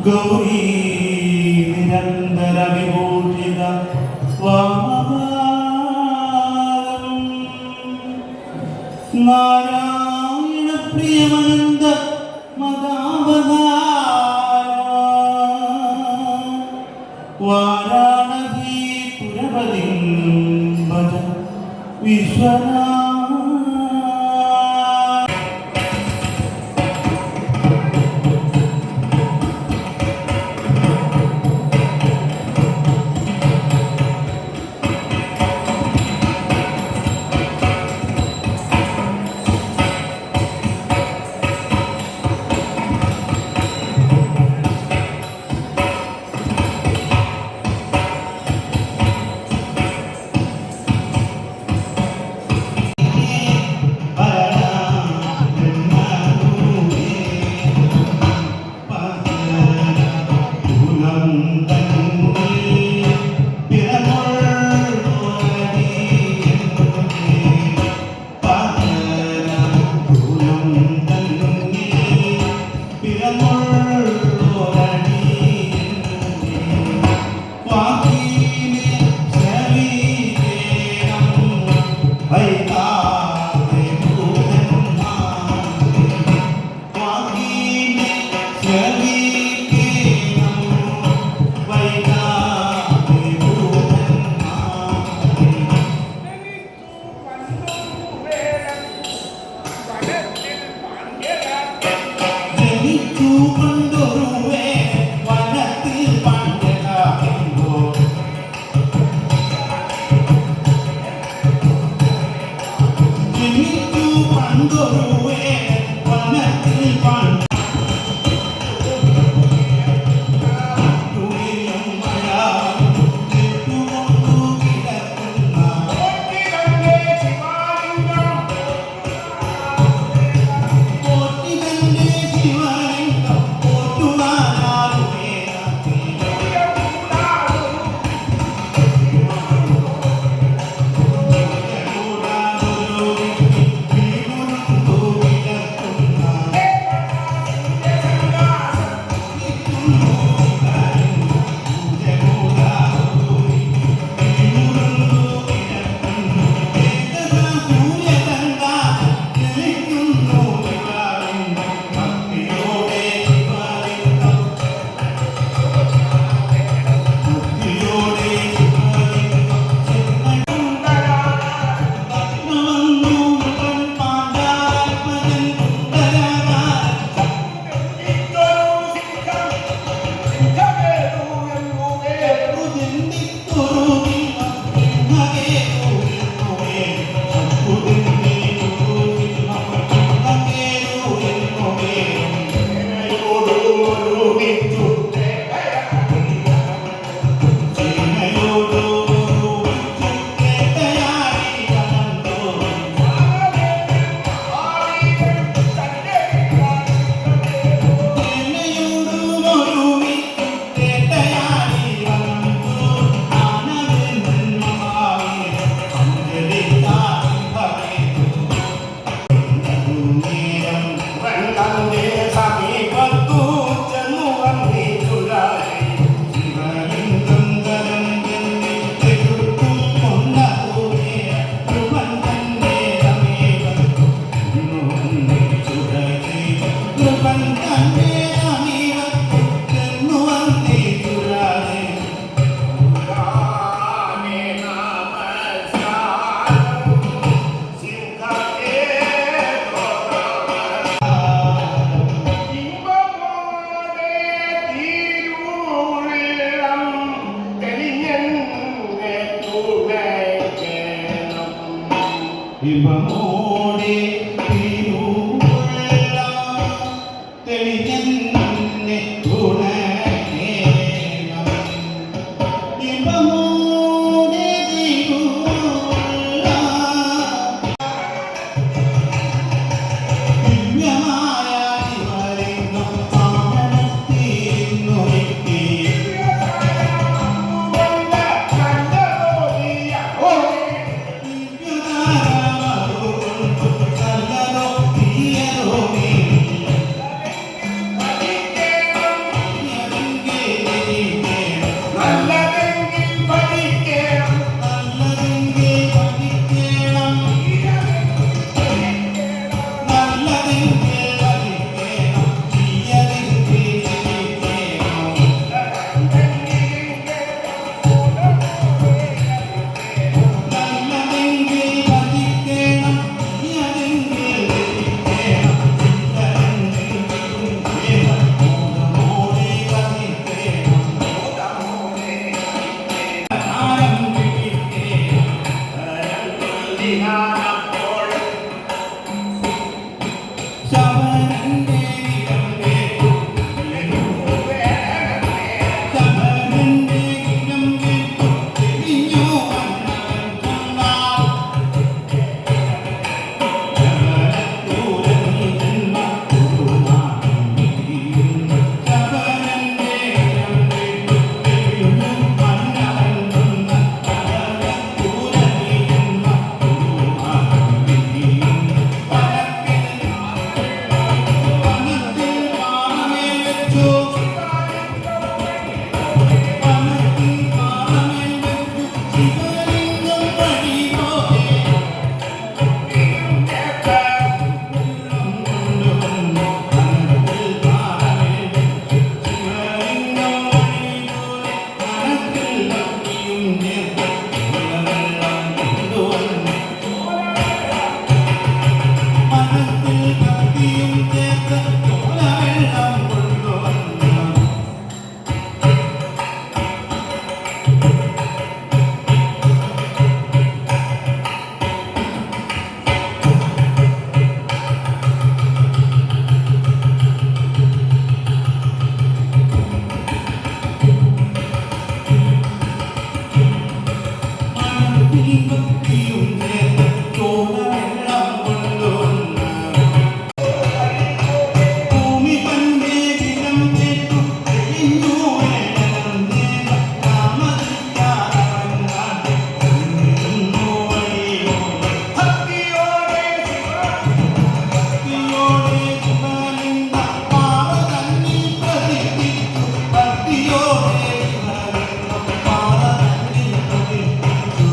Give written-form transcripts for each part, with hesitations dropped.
ഗൗരീ നിരന്തര വിഭൂഷിത വാമഭാഗം നാരായണ പ്രിയമനന്ത മദാവതാര വാരാണസി പുരപതിം ഭജ വിശ്വനാഥ. ഇവമോടെ തിരുവുള്ള തെളിഞ്ഞെന്നെ തുണയേണം. ഇവമോടെ തിരുവുള്ള ദിവ്യമായ ശിവലിംഗം ആനന്ദത്തിരുന്നുരുത്തി. ഓ ചേർത്ത് വെള്ളം കൊണ്ടുവന്നു മനസ്സിൽ ഭക്തിയും ചേർത്ത് വെള്ളം കൊണ്ടുവന്നു ഭക്തിയും ചേർത്ത് ചോരവെള്ളം കൊണ്ടുവന്നു ഭൂമി പണ്ടേ ദിനം കേട്ടു തെളിഞ്ഞു വേണം ദേവ താമസിക്കാതെ നിന്നു വഴിയോ ഭക്തിയോടെ ശിവലിംഗ പാവ തന്നിൽ പ്രതിഷ്ഠിച്ചു ഭക്തിയോടെ ശിവലിംഗ പാവ തന്നിൽ പ്രതിഷ്ഠിച്ചു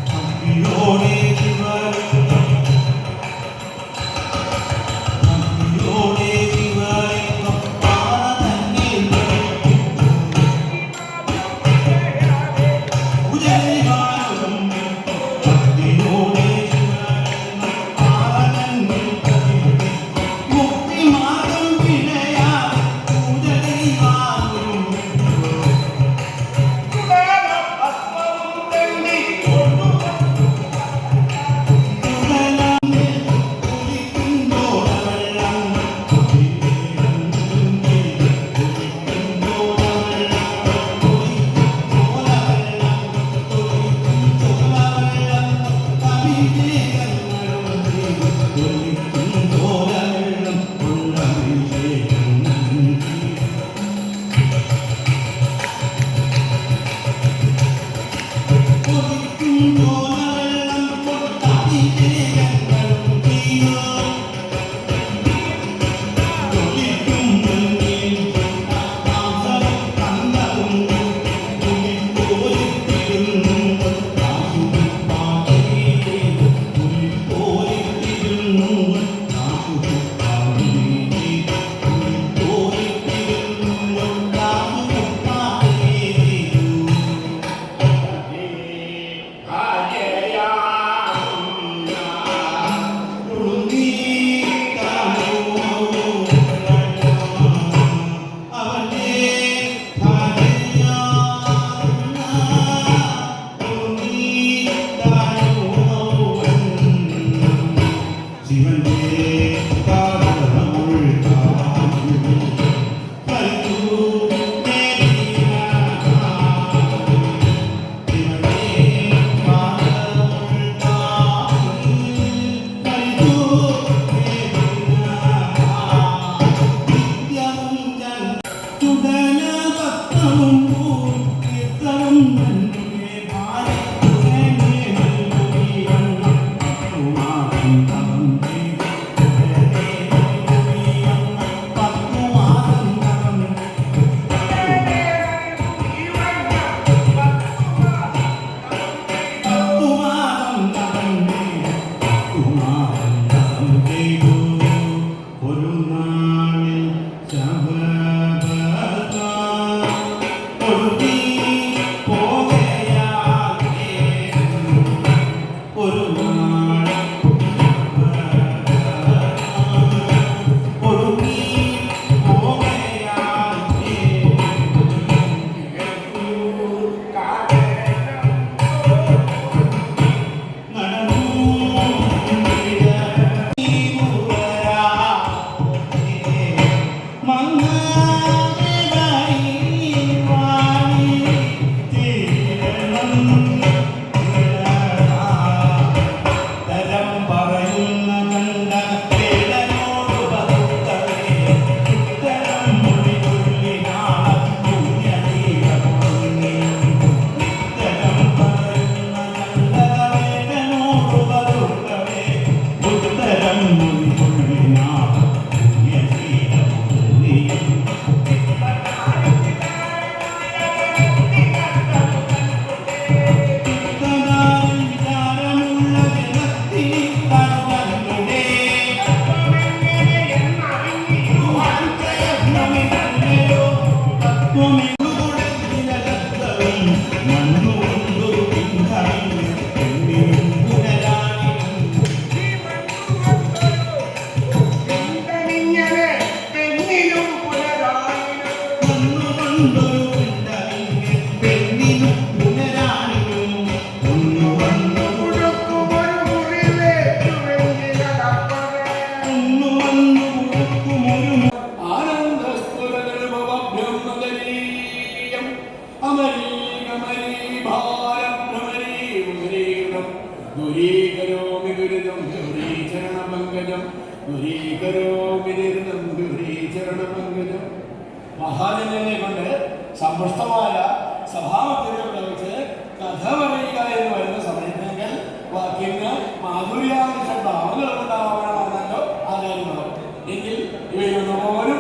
ഭക്തിയോടെ ശിവലിംഗ ഭക്തിയോടെ ശിവലിംഗ പാവ തന്നിൽ പ്രതിഷ്ഠിച്ചു പൂജയിവാനും ഭക്തിയോടെ ശിവലിംഗ പാവ തന്നിൽ പ്രതിഷ്ഠിച്ചു മുക്തിമാർഗം പിഴയാതെ പൂജയിവാനും മണ്ണുകൊണ്ടൊരു പിന്തമിഴ് പെണ്ണിനും പുനരാണിനും മണ്ണുകൊണ്ടൊരു പിന്തമിഴ് പെണ്ണിനും പുനരാണിനും ഒന്നു വന്നു ഒന്നു വന്നു കൊടുക്കുമൊരു ദുരീകരോമി ദുരിതം ദുരീചരണപങ്കജം ദുരീകരോമി ദുരിതം ദുരീചരണപങ്കജം. മഹാജനനെ കൊണ്ട് സമ്പുഷ്ടമായ സഭാമധ്യത്തിൽ വെച്ച് കഥ പറയുക എന്ന് വരുന്ന സമയത്തെങ്കിൽ വാക്യങ്ങൾ മാധുര്യാംശ ഭാവങ്ങൾ ഉണ്ടാവണമെന്നല്ലോ ആചാര്യങ്ങളും. എങ്കിൽ ഇവയിലൊന്നും പോലും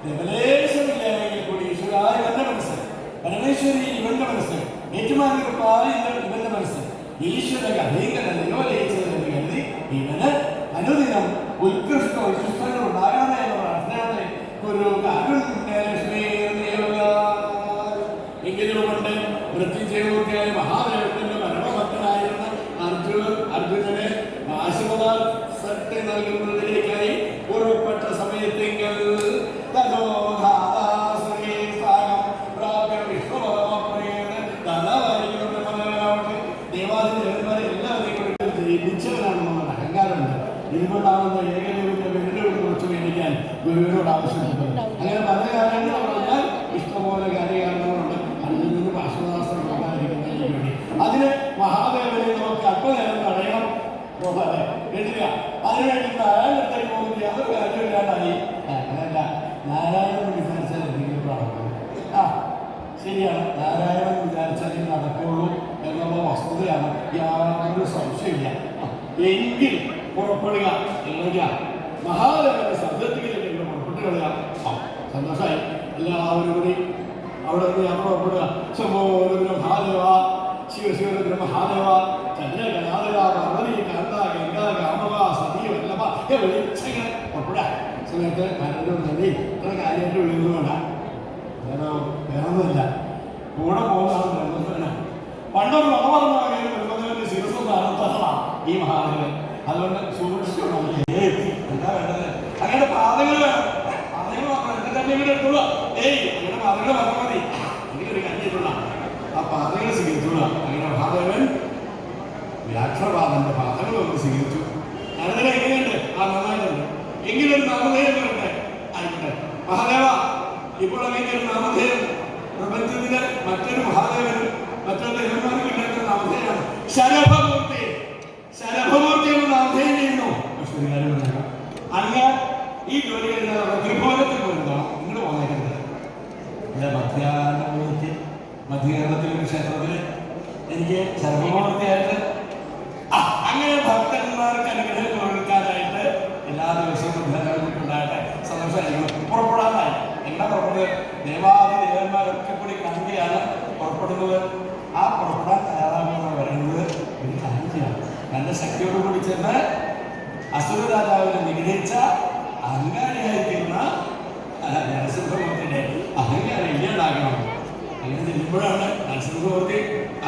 രമലേശമില്ലെങ്കിൽ കൂടി ഈശ്വരായ ഇവന്റെ മനസ്സ്, പരമേശ്വരി ഇവന്റെ മനസ്സ്, ഏറ്റുമാനൂരപ്പായ ഇവന്റെ മനസ്സ് ഈശ്വര കഥയിങ്കലോ ലയിച്ചത് എന്ന് കരുതി ഇവന് അനുദിനം ഉത്കൃഷ്ടങ്ങൾ ഉണ്ടാകണമേ എന്ന പ്രാർത്ഥനയാണ് ഒരു കാരുണ്യലക്ഷ്മി. എങ്കിലും കൊണ്ട് വൃത്തിചേർത്തിയായ മഹാദേവത്തിന്റെ പരമഭക്തനായിരുന്ന അർജുനനെ ആശീർവാദത്തെ നൽകുന്നതിലേക്കായി പുറപ്പെട്ട സമയത്തെങ്കിൽ ദേവാദിദേവന്മാരെ എല്ലാവരെയും ജയിച്ചവനാണെന്നുള്ള അഹങ്കാരമുണ്ട്. ഇതുകൊണ്ടാണെന്ന് ഏകദേവന്റെ പേരിനെ കുറിച്ച് മേടിക്കാൻ ഗുരുവിനോട് ആവശ്യപ്പെട്ടത്. അങ്ങനെ പല കാര്യങ്ങൾ പറഞ്ഞാൽ ഇഷ്ടംപോലെ കാര്യകാരണങ്ങളുണ്ട്. അതിൽ നിന്ന് ഭാഷണാസ്ത്രം ഉണ്ടാകാതിരിക്കുന്നതിന് വേണ്ടി അതിന് മഹാദേവനെ നമുക്ക് അല്പനേരം തടയണം പോകാതെ കേട്ടില്ല. അതിനുവേണ്ടി നാരായണത്തേക്ക് പോകുന്ന യാതൊരു കാര്യമില്ലാണ്ടായി. അങ്ങനല്ല, നാരായണൻ വിചാരിച്ചാൽ എന്തെങ്കിലും നടക്കും. ശരിയാണ്, നാരായണൻ വിചാരിച്ചാലേ നടക്കുള്ളൂ എന്നുള്ള വസ്തുതയാണ്, യാതൊരു സംശയമില്ല. എങ്കിൽ പുറപ്പെടുക എന്നുവെച്ചാൽ മഹാദേവന്റെ സദ്യത്തിലേക്ക് പുറപ്പെട്ടു കളയുക. സന്തോഷമായി. എല്ലാവരും കൂടി അവിടെ നിന്ന് യാത്ര പുറപ്പെടുക. ശംഭോരുദ്ര മഹാദേവ, ശിവശിവരുദ്ര മഹാദേവ, ചന്ദ്രകലാദേവ, പാർവതി, കാന്ത, ഗംഗ, കാമവ, സതി, വല്ലഭ വിളിച്ചങ്ങനെ പുറപ്പെടുക. സമയത്ത് കാര്യം നദി ഇത്ര കാര്യമായിട്ട് വിളിയൊന്നും വേണ്ട, വേറൊന്നുമില്ല. കൂടെ പോകുന്നതാണ് ബ്രഹ്മദേവന. പണ്ടൊരു മത പറഞ്ഞ കാര്യം ബ്രഹ്മദേവന്റെ ശിരസ് നടത്തണം ഈ മഹാദേവൻ. അതുകൊണ്ട് സൂക്ഷിക്കണം. എന്താ വേണ്ടത്? അങ്ങനെ പാതകൾ വേണം. പാതകൾ മാത്രം എന്റെ തന്നെ ഇവിടെ എടുത്തുള്ള അങ്ങനെ പാതകൾ പറഞ്ഞാൽ മതി. എനിക്കൊരു കഞ്ഞിട്ടുള്ള ആ പാതകൾ സ്വീകരിച്ചുള്ള. അങ്ങനെ മഹാദേവൻ വ്യാഘ്രപാദന്റെ പാതകൾ ഒന്ന് സ്വീകരിച്ചു. അതിനെ എങ്ങനെയുണ്ട്? നന്നായിട്ടുണ്ട്. എങ്കിലൊരു നാമധേയം വരട്ടെ. ആയിക്കോട്ടെ മഹാദേവ, ഇപ്പോൾ അങ്ങനെ ഒരു നാമധേയം പ്രപഞ്ചത്തിന് മറ്റൊരു മഹാദേവനും മറ്റൊരു ദേവന്മാർക്ക് ഉണ്ടാക്കുന്ന നാമധേയമാണ് ശരഭമൂർത്തി. ശരഭമൂർത്തി എന്ന നാമധേയം ചെയ്യുന്നു. പക്ഷെ ഒരു കാര്യം പറയാം, അങ്ങ് ഈ ജോലി കഴിഞ്ഞാൽ ത്രിഭുവനത്തിൽ പോയിരുന്നോളാം. നിങ്ങൾ പോന്നേക്കുന്നത് ഇവിടെ മധ്യാഹ്നമൂർത്തി മധ്യകേരളത്തിലൊരു ക്ഷേത്രത്തിൽ എനിക്ക് ശരഭമൂർത്തിയായിട്ട് അങ്ങനെ ഭക്തന്മാർക്ക് അനുഗ്രഹം കൊടുക്കാനായിട്ട് എല്ലാ ദിവസവും ഉണ്ടാകട്ടെ. സന്തോഷമായിരിക്കും. പുറപ്പെടാനായി എന്താ പുറപ്പെടുന്നത്? ദേവാദിദേവന്മാരൊക്കെ കൂടി കണ്ടിയാണ് പുറപ്പെടുന്നത്. ആ പുറപ്പെടാൻ തയ്യാറാകുന്ന പറയുന്നത് ഒരു കാര്യം ചെയ്യാം. നല്ല ശക്തിയോട് കൂടി ചെന്ന് അസുര രാജാവിനെ നിഗ്രഹിച്ച അഹങ്കാരിയായിരിക്കുന്ന നരസിംഹമൂർത്തിയുടെ അഹങ്കാരം ഇല്ലാണ്ടാകണം. അങ്ങനെ ചെല്ലുമ്പോഴാണ് നരസിംഹമൂർത്തി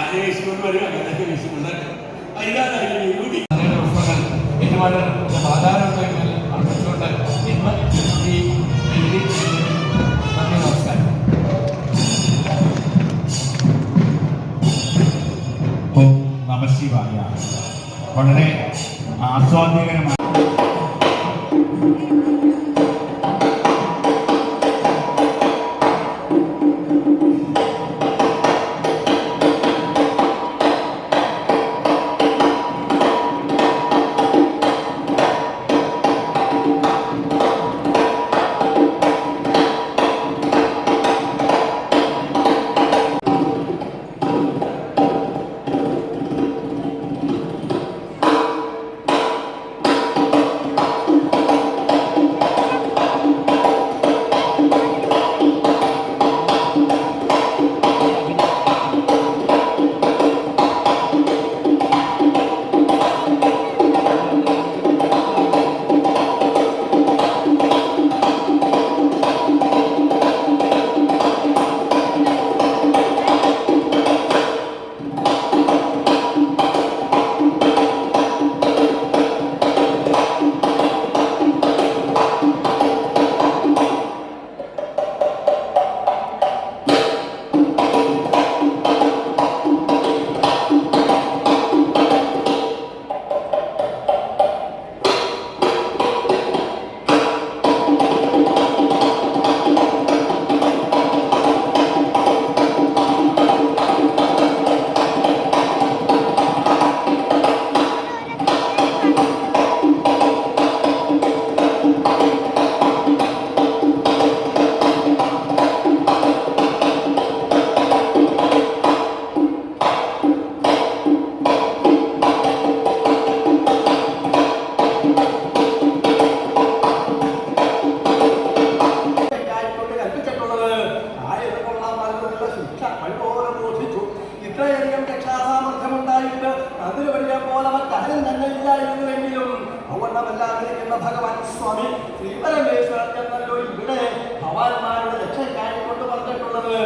ആരെ വീശിക്കൊണ്ട് വരിക. അങ്ങനെയൊക്കെ വീശിക്കൊണ്ട് കൂടി പുഷ്പങ്ങൾ ഏറ്റുമാട് സാധാരണ അർപ്പിച്ചുകൊണ്ട് ഇന്ന് ഈ നന്ദി, നമസ്കാരം. ഓം നമഃശിവായ. വളരെ ആസ്വാദ്യകരമായ ദീക്ഷ വഴിപോലെ ബോധിച്ചു. ഇത്രയധികം രക്ഷാസാമർഥ്യമുണ്ടായിട്ട് അതിന് വലിയ പോലെ മറ്റാരും തന്നെ ഇല്ലായിരുന്നുവെങ്കിലും ഔവണ്ണമെല്ലാം ഇരിക്കുന്ന ഭഗവാൻ സ്വാമി ശ്രീപരമേശ്വരൻ എന്നല്ലോ ഇവിടെ ഭവാന്മാരുടെ രക്ഷയ്ക്കായി കൊണ്ട് പറഞ്ഞിട്ടുള്ളത്.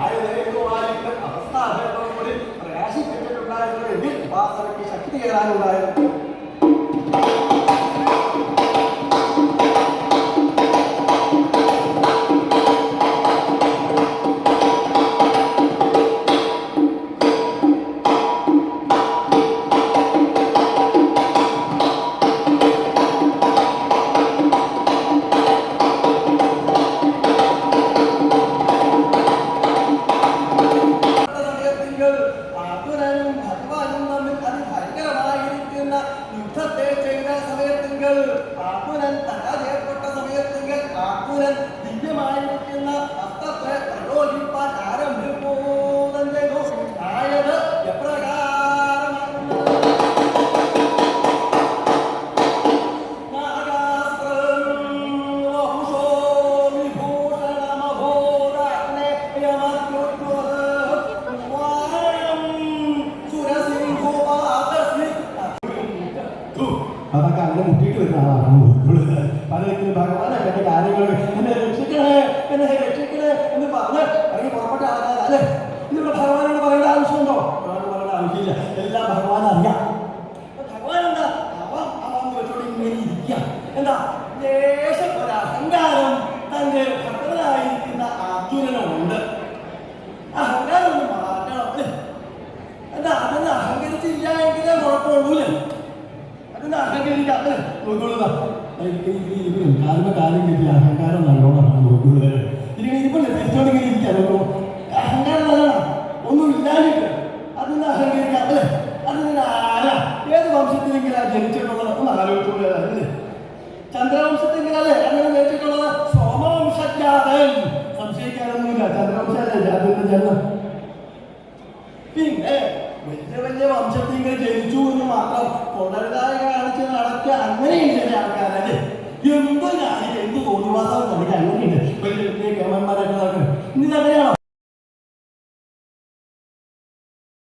ആയുധേതുവായിട്ട് അവസ്ഥാഭേദത്തോടുകൂടി പ്രകാശിപ്പിച്ചിട്ടുണ്ടായിരുന്നു എങ്കിൽ ഉപാസനയ്ക്ക് ശക്തി കയറാനുണ്ടായിരുന്നു. ദിവ്യമായിരിക്കുന്ന അസ്ത്രത്തെ പ്രയോഗിപ്പാൻ ആരംഭിപ്പോതം ചെയ്തു. ആയത് എപ്രകാരമാകുന്നത്? അതൊക്കെ അങ്ങനെ മുട്ടിയിട്ട് വരുന്ന ആളാണ് പലതരത്തിൽ ഭഗവാനെ എന്റെ കാര്യങ്ങൾ എന്നെ രക്ഷിക്കണേ എന്ന് പറഞ്ഞ് ഇറങ്ങി പുറപ്പെട്ട ആൾക്കാർ അല്ലേ? ഇതിവിടെ ഭഗവാനോട് പറയേണ്ട ആവശ്യമുണ്ടോ? ഭഗവാനോട് പറയേണ്ട ആവശ്യമില്ല. എല്ലാം ഭഗവാൻ അറിയാം. ഭഗവാൻ എന്താ അവാന്ന് വെച്ചോണ്ട് ഇങ്ങനെ ഇരിക്കുക. എന്താ ലേശം ഒരു അഹങ്കാരം തന്റെ ഭക്തനായിരിക്കുന്ന അർജുനനുണ്ട്. അഹങ്കാരം ഒന്ന് മാറ്റണം അല്ലേ? എന്താ അതൊന്ന് അഹങ്കരിച്ചില്ല എങ്കിലേ കുഴപ്പമുള്ളൂല്ലേ? അതൊന്ന് അഹങ്കരിക്കാം അല്ലേ? നോക്കുള്ളതാ കാലം കിട്ടിയ അഹങ്കാരം നല്ലോണം നോക്കുന്നത്. ഇരിപ്പല്ലേ തിരിച്ചോണ്ടിങ്ങനെ ഇരിക്കാമല്ലോ. അഹങ്കാരം നല്ലതാണ്. ഒന്നും ഇല്ലാഞ്ഞിട്ട് അതൊന്ന് അഹങ്കരിക്കാം അല്ലേ? അതിന് ആരാ ഏത് വംശത്തിലെങ്കിലും ജനിച്ചിട്ടുള്ളത് ഒന്ന് ആലോചിച്ചുള്ളതല്ലേ? ചന്ദ്രവംശത്തിലെങ്കിലല്ലേ അങ്ങനെ ജനിച്ചിട്ടുള്ളത്? സോമവംശജാതൻ. സംശയിക്കാനൊന്നുമില്ല. ചന്ദ്രവംശല്ലേ ജാതന്റെ ജന്മം. പിന്നെ വലിയ വലിയ വംശത്തിൽ ജനിച്ചു എന്ന് മാത്രം കൊള്ളരുതായി കാണിച്ച് നടക്കുക അങ്ങനെയുണ്ട് ചില ആൾക്കാരല്ലേ? എന്ത് കാണിക്കുക എന്ത് തോന്നിവാസം കാണിക്കുക അങ്ങനെയുണ്ട്. വലിയ വലിയ കേമന്മാരൊക്കെ നടക്കുന്നത്. ഇതങ്ങനെയാണ്